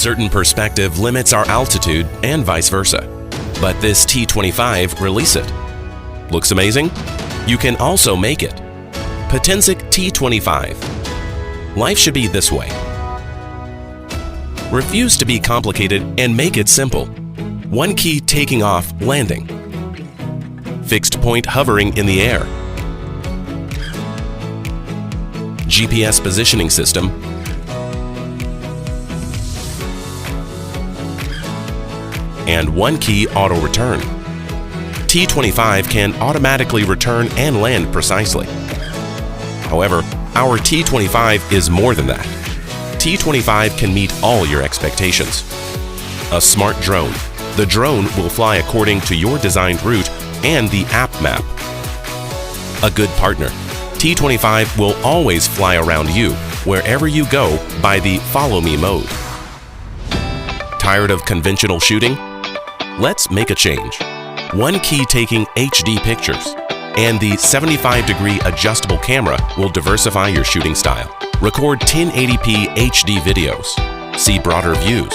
certain perspective limits our altitude and vice versa. But this T25 release it. Looks amazing? You can also make it. Potensic T25. Life should be this way. Refuse to be complicated and make it simple. One key taking off, landing. Fixed point hovering in the air. GPS positioning system. And one key auto return. T25 can automatically return and land precisely. However, our T25 is more than that. T25 can meet all your expectations. A smart drone. The drone will fly according to your designed route and the app map. A good partner. T25 will always fly around you, wherever you go, by the follow me mode. Tired of conventional shooting? Let's make a change. One key taking HD pictures, and the 75-degree adjustable camera will diversify your shooting style. Record 1080p HD videos. See broader views.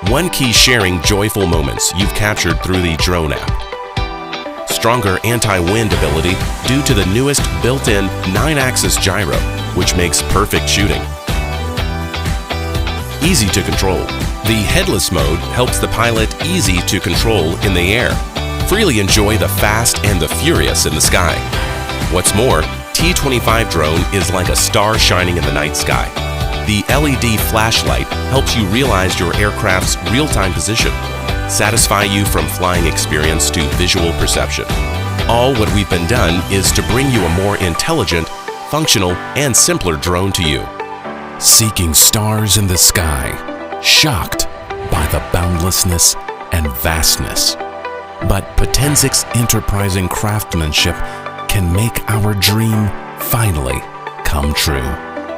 One key sharing joyful moments you've captured through the drone app. Stronger anti-wind ability due to the newest built-in 9-axis gyro, which makes perfect shooting. Easy to control. The headless mode helps the pilot easy to control in the air. Freely enjoy the fast and the furious in the sky. What's more, T25 drone is like a star shining in the night sky. The LED flashlight helps you realize your aircraft's real-time position, satisfy you from flying experience to visual perception. All what we've been done is to bring you a more intelligent, functional, and simpler drone to you. Seeking stars in the sky, shocked by the boundlessness and vastness. But Potensic's enterprising craftsmanship can make our dream finally come true.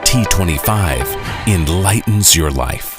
T25 enlightens your life.